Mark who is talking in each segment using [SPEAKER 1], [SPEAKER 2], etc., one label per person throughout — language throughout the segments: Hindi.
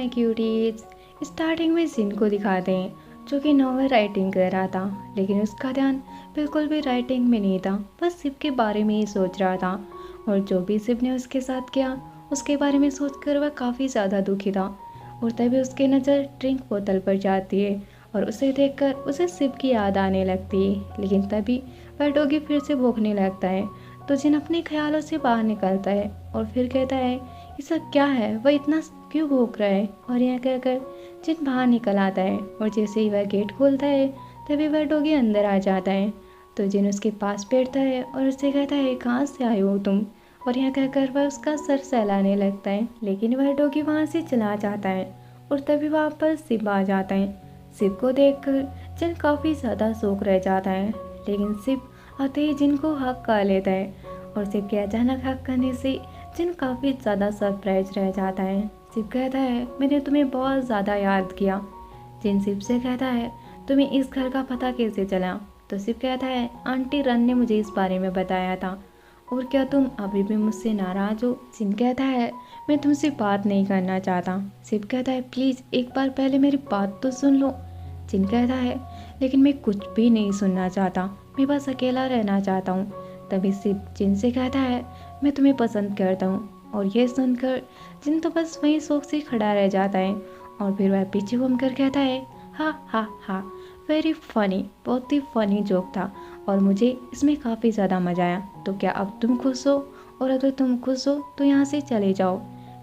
[SPEAKER 1] My cuties. स्टार्टिंग में जिन को दिखाते हैं जो कि नोवेल राइटिंग कर रहा था, लेकिन उसका ध्यान बिल्कुल भी राइटिंग में नहीं था, बस शिव के बारे में ही सोच रहा था। और जो भी शिव ने उसके साथ किया उसके बारे में सोचकर वह काफ़ी ज़्यादा दुखी था। और तभी उसकी नज़र ड्रिंक बोतल पर जाती है और उसे देखकर उसे शिव की याद आने लगती है। लेकिन तभी वह डॉगी फिर से भौंकने लगता है, तो जिन अपने ख्यालों से बाहर निकलता है और फिर कहता है ये सब क्या है, वह इतना क्यों भौंक रहा है। और यह कहकर जिन बाहर निकल आता है और जैसे ही वह गेट खोलता है तभी वह डॉगी अंदर आ जाता है। तो जिन उसके पास बैठता है और उससे कहता है कहाँ से आए हो तुम। और यह कहकर वह उसका सर सहलाने लगता है, लेकिन वह डॉगी वहाँ से चला जाता है। और तभी वहाँ पर शिव आ जाता है। शिव को देखकर जिन काफ़ी ज़्यादा शौक रह जाता है, लेकिन शिव आते ही जिन को हक कर लेता है। और शिव के अचानक हक करने से जिन काफ़ी ज़्यादा सरप्राइज रह जाता है। शिव कहता है मैंने तुम्हें बहुत ज़्यादा याद किया। जिन शिव से कहता है तुम्हें इस घर का पता कैसे चला। तो शिव कहता है आंटी रन ने मुझे इस बारे में बताया था। और क्या तुम अभी भी मुझसे नाराज हो। जिन कहता है मैं तुमसे बात नहीं करना चाहता। शिव कहता है प्लीज़ एक बार पहले मेरी बात तो सुन लो। जिन कहता है लेकिन मैं कुछ भी नहीं सुनना चाहता, मैं बस अकेला रहना चाहता हूँ। तभी शिव जिन से कहता है मैं तुम्हें पसंद करता हूँ। और ये सुनकर जिन तो बस वहीं शौक से खड़ा रह जाता है। और फिर वह पीछे घूमकर कहता है हा हा हा, वेरी फनी, बहुत ही फनी जोक था और मुझे इसमें काफ़ी ज़्यादा मज़ा आया। तो क्या अब तुम खुश हो? और अगर तुम खुश हो तो यहाँ से चले जाओ।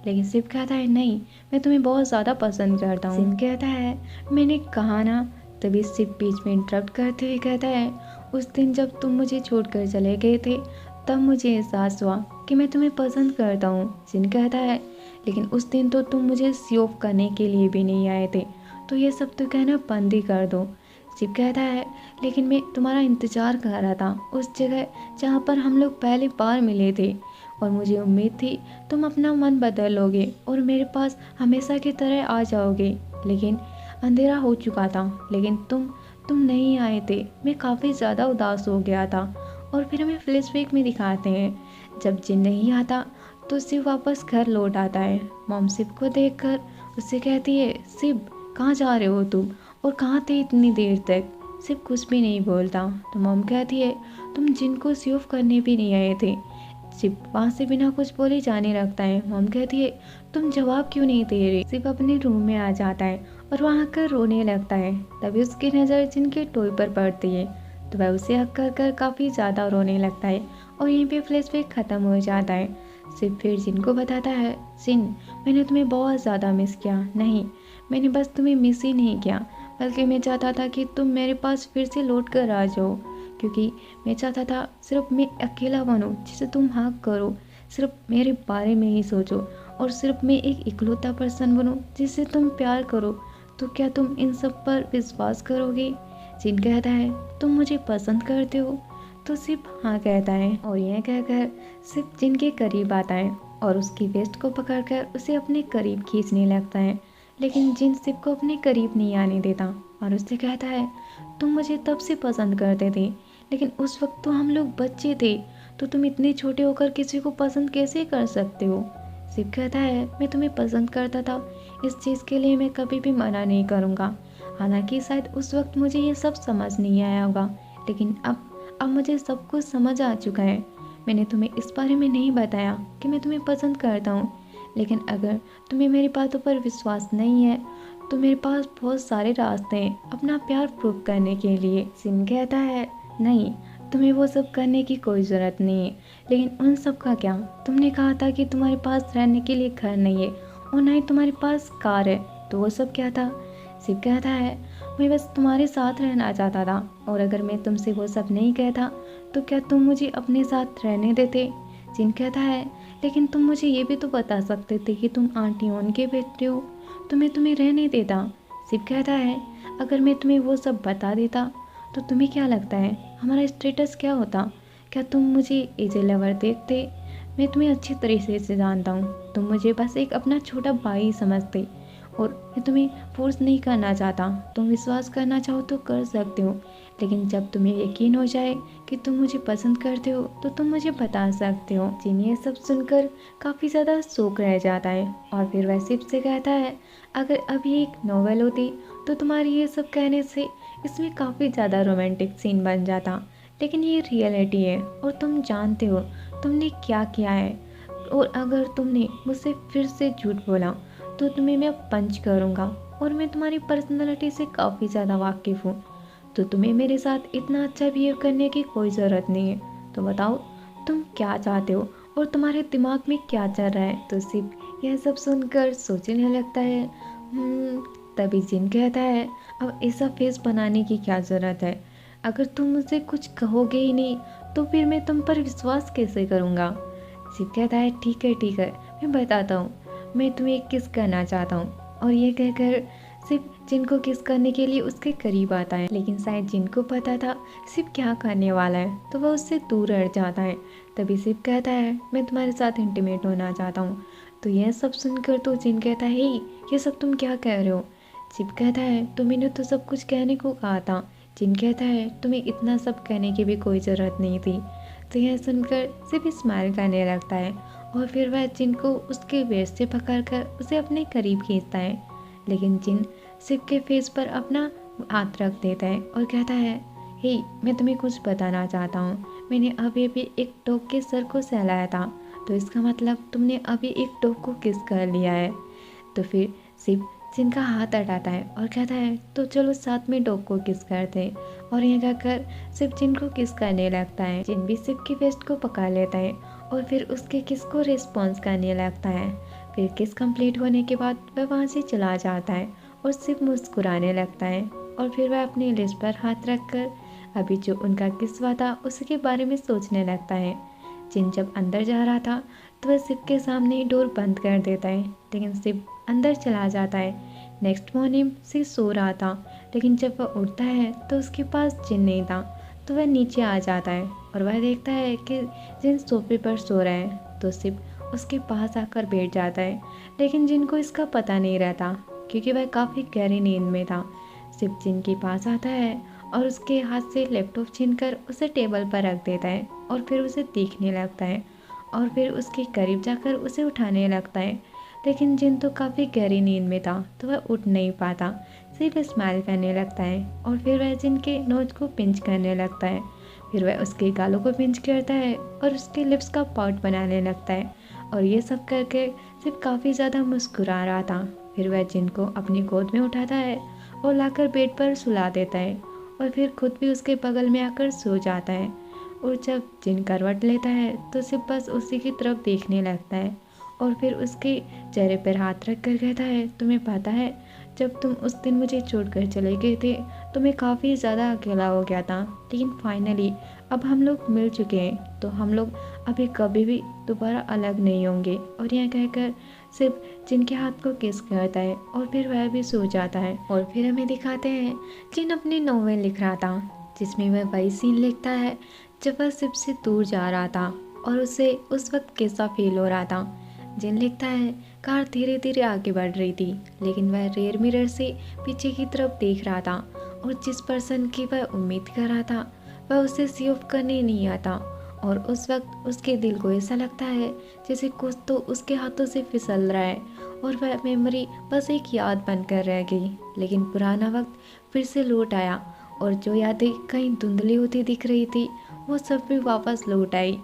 [SPEAKER 1] लेकिन शिव कहता है नहीं, मैं तुम्हें बहुत ज़्यादा पसंद करता हूँ। शिव कहता है मैंने कहा ना। तभी शिव बीच में इंटरप्ट करते हुए कहता है उस दिन जब तुम मुझे छोड़कर चले गए थे तब मुझे एहसास हुआ कि मैं तुम्हें पसंद करता हूँ। जिन कहता है लेकिन उस दिन तो तुम मुझे सी ऑफ करने के लिए भी नहीं आए थे, तो ये सब तो कहना बंद ही कर दो। शिव कहता है लेकिन मैं तुम्हारा इंतज़ार कर रहा था उस जगह जहाँ पर हम लोग पहली बार मिले थे। और मुझे उम्मीद थी तुम अपना मन बदल लोगे और मेरे पास हमेशा की तरह आ जाओगे। लेकिन अंधेरा हो चुका था, लेकिन तुम नहीं आए थे। मैं काफ़ी ज़्यादा उदास हो गया था। और फिर हमें फ्लैशबैक में दिखाते हैं जब जिन नहीं आता तो शिव वापस घर लौट आता है। मॉम शिव को देखकर उससे कहती है शिव कहाँ जा रहे हो तुम और कहाँ थे इतनी देर तक। शिव कुछ भी नहीं बोलता। तो मॉम कहती है तुम जिन को सी ऑफ करने भी नहीं आए थे। शिव वहाँ से बिना कुछ बोले जाने लगता है। मॉम कहती है तुम जवाब क्यों नहीं दे रहे। शिव अपने रूम में आ जाता है और वहाँ आकर रोने लगता है। तभी उसकी नज़र जिनके टॉय पर पड़ती है, तो वह उसे हक कर काफ़ी ज़्यादा रोने लगता है। और यहीं पे फ्लैशबैक ख़त्म हो जाता है। शिव फिर जिन को बताता है जिन मैंने तुम्हें बहुत ज़्यादा मिस किया। नहीं, मैंने बस तुम्हें मिस ही नहीं किया, बल्कि मैं चाहता था कि तुम मेरे पास फिर से लौट कर आ जाओ, क्योंकि मैं चाहता था सिर्फ मैं अकेला बनूं जिसे तुम हक करो, सिर्फ मेरे बारे में ही सोचो और सिर्फ मैं एक इकलौता पर्सन बनूं जिसे तुम प्यार करो। तो क्या तुम इन सब पर विश्वास करोगे। जिन कहता है तुम मुझे पसंद करते हो। तो शिव हाँ कहता है और यह कहकर शिव जिन के करीब आता है और उसकी वेस्ट को पकड़कर उसे अपने करीब खींचने लगता है। लेकिन जिन शिव को अपने करीब नहीं आने देता और उससे कहता है तुम मुझे तब से पसंद करते थे, लेकिन उस वक्त तो हम लोग बच्चे थे, तो तुम इतने छोटे होकर किसी को पसंद कैसे कर सकते हो। शिव कहता है मैं तुम्हें पसंद करता था, इस चीज़ के लिए मैं कभी भी मना नहीं करूँगा। हालांकि शायद उस वक्त मुझे ये सब समझ नहीं आया होगा, लेकिन अब मुझे सब कुछ समझ आ चुका है। मैंने तुम्हें इस बारे में नहीं बताया कि मैं तुम्हें पसंद करता हूँ, लेकिन अगर तुम्हें मेरी बातों पर विश्वास नहीं है तो मेरे पास बहुत सारे रास्ते हैं अपना प्यार प्रूव करने के लिए। सिन कहता है नहीं, तुम्हें वो सब करने की कोई ज़रूरत नहीं है। लेकिन उन सब का क्या, तुमने कहा था कि तुम्हारे पास रहने के लिए घर नहीं है और ना ही तुम्हारे पास कार है, तो वो सब क्या था। शिव कहता है मैं बस तुम्हारे साथ रहना चाहता था, और अगर मैं तुमसे वो सब नहीं कहता तो क्या तुम मुझे अपने साथ रहने देते। जिन कहता है लेकिन तुम मुझे ये भी तो बता सकते थे कि तुम आंटी ओन के बेटे हो, तो मैं तुम्हें रहने देता। शिव कहता है अगर मैं तुम्हें वो सब बता देता तो तुम्हें क्या लगता है हमारा स्टेटस क्या होता। क्या तुम मुझे एज ए लवर देखते। मैं तुम्हें अच्छी तरीके से जानता हूँ, तुम मुझे बस एक अपना छोटा भाई समझते और मैं तुम्हें फोर्स नहीं करना चाहता, तुम विश्वास करना चाहो तो कर सकते हो, लेकिन जब तुम्हें यकीन हो जाए कि तुम मुझे पसंद करते हो तो तुम मुझे बता सकते हो। जिन ये सब सुनकर काफ़ी ज़्यादा शौक रह जाता है और फिर वह सिप से कहता है, अगर अभी एक नॉवेल होती तो तुम्हारी ये सब कहने से इसमें काफ़ी ज़्यादा रोमांटिक सीन बन जाता, लेकिन ये रियलिटी है और तुम जानते हो तुमने क्या किया है, और अगर तुमने मुझसे फिर से झूठ बोला तो तुम्हें मैं पंच करूँगा, और मैं तुम्हारी पर्सनालिटी से काफ़ी ज़्यादा वाकिफ़ हूँ, तो तुम्हें मेरे साथ इतना अच्छा बिहेव करने की कोई ज़रूरत नहीं है। तो बताओ तुम क्या चाहते हो और तुम्हारे दिमाग में क्या चल रहा है। तो सिर्फ यह सब सुनकर सोचने लगता है। तभी जिन कहता है, अब ऐसा फेस बनाने की क्या ज़रूरत है, अगर तुम मुझसे कुछ कहोगे ही नहीं तो फिर मैं तुम पर विश्वास कैसे करूँगा। शिव कहता है, ठीक है मैं बताता हूँ, मैं तुम्हें किस करना चाहता हूँ। और ये कहकर सिर्फ जिन को किस करने के लिए उसके करीब आता है, लेकिन शायद जिन को पता था सिर्फ क्या करने वाला है तो वह उससे दूर हट जाता है। तभी सिर्फ कहता है, मैं तुम्हारे साथ इंटीमेट होना चाहता हूँ। तो यह सब सुनकर तो जिन कहता है, ये सब तुम क्या कह रहे हो। शिव कहता है, तुम्हें तो सब कुछ कहने को कहा था। जिन कहता है, तुम्हें इतना सब कहने की भी कोई ज़रूरत नहीं थी। तो यह सुनकर सिर्फ स्माइल करने लगता है और फिर वह जिन को उसके वेस्ट से पकड़कर उसे अपने करीब खींचता है, लेकिन जिन शिव के फेस पर अपना हाथ रख देता है और कहता है, हे मैं तुम्हें कुछ बताना चाहता हूँ, मैंने अभी अभी एक डॉग के सर को सहलाया था, तो इसका मतलब तुमने अभी एक डॉग को किस कर लिया है। तो फिर शिव जिनका हाथ हटाता है और कहता है, तो चलो साथ में डॉग को किस करते हैं। और यह कहकर शिव जिन को किस करने लगता है। जिन भी शिव की वेस्ट को पकड़ लेता है और फिर उसके किस को रिस्पॉन्स करने लगता है। फिर किस कंप्लीट होने के बाद वह वहाँ से चला जाता है और शिव मुस्कुराने लगता है और फिर वह अपनी लिस्ट पर हाथ रखकर अभी जो उनका किस्सा था उसके बारे में सोचने लगता है। जिन जब अंदर जा रहा था तो वह शिव के सामने डोर बंद कर देता है, लेकिन शिव अंदर चला जाता है। नेक्स्ट मॉर्निंग शिव सो रहा था, लेकिन जब वह उठता है तो उसके पास जिन नहीं था, तो वह नीचे आ जाता है और वह देखता है कि जिन सोफे पर सो रहा है। तो शिव उसके पास आकर बैठ जाता है, लेकिन जिन को इसका पता नहीं रहता क्योंकि वह काफ़ी गहरी नींद में था। शिव जिन के पास आता है और उसके हाथ से लैपटॉप छीनकर उसे टेबल पर रख देता है और फिर उसे देखने लगता है और फिर उसके करीब जाकर उसे उठाने लगता है, लेकिन जिन तो काफ़ी गहरी नींद में था तो वह उठ नहीं पाता, सिर्फ स्माइल करने लगता है और फिर वह जिन के नोज को पिंच करने लगता है। फिर वह उसके गालों को पिंच करता है और उसके लिप्स का पाउट बनाने लगता है और ये सब करके सिर्फ काफ़ी ज़्यादा मुस्कुरा रहा था। फिर वह जिन को अपनी गोद में उठाता है और लाकर बेड पर सुला देता है और फिर खुद भी उसके बगल में आकर सो जाता है। और जब जिन करवट लेता है तो सिर्फ बस उसी की तरफ देखने लगता है और फिर उसके चेहरे पर हाथ रख कर कहता है, तुम्हें पता है जब तुम उस दिन मुझे छोड़कर चले गए थे तो मैं काफ़ी ज़्यादा अकेला हो गया था, लेकिन फाइनली अब हम लोग मिल चुके हैं तो हम लोग अभी कभी भी दोबारा अलग नहीं होंगे। और यह कहकर सिर्फ जिनके हाथ को किस करता है और फिर वह भी सो जाता है। और फिर हमें दिखाते हैं जिन अपनी नॉवेल लिख रहा था, जिसमें वह वही सीन लिखता है जब वह शिव से दूर जा रहा था और उसे उस वक्त कैसा फील हो रहा था। जिन लिखता है, कार धीरे धीरे आगे बढ़ रही थी, लेकिन वह रेयर मिरर से पीछे की तरफ देख रहा था और जिस पर्सन की वह उम्मीद कर रहा था वह उसे सी ऑफ करने नहीं आता। और उस वक्त उसके दिल को ऐसा लगता है जैसे कुछ तो उसके हाथों से फिसल रहा है और वह मेमोरी बस एक याद बनकर रह गई, लेकिन पुराना वक्त फिर से लौट आया और जो यादें कहीं धुंधली होती दिख रही थी वो सब भी वापस लौट आई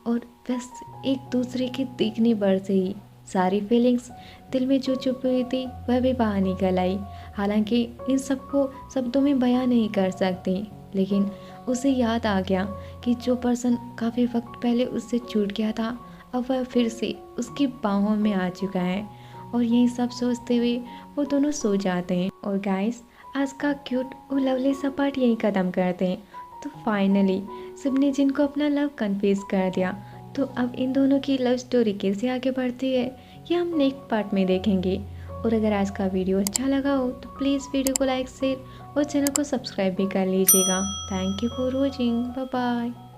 [SPEAKER 1] और बस एक दूसरे की दिखने भर से ही सारी फीलिंग्स दिल में जो छुपी हुई थी वह भी बाहर निकल आई। हालांकि इन सबको शब्दों में बयां नहीं कर सकती, लेकिन उसे याद आ गया कि जो पर्सन काफ़ी वक्त पहले उससे छूट गया था अब वह फिर से उसकी बाहों में आ चुका है। और यही सब सोचते हुए वो दोनों सो जाते हैं। और गाइस, आज का क्यूट और लवली सा पार्ट यही ख़त्म करते हैं। तो फाइनली शिव ने जिनको अपना लव कन्फेस कर दिया, तो अब इन दोनों की लव स्टोरी कैसे आगे बढ़ती है ये हम नेक्स्ट पार्ट में देखेंगे। और अगर आज का वीडियो अच्छा लगा हो तो प्लीज़ वीडियो को लाइक शेयर और चैनल को सब्सक्राइब भी कर लीजिएगा। Thank you for watching, bye bye.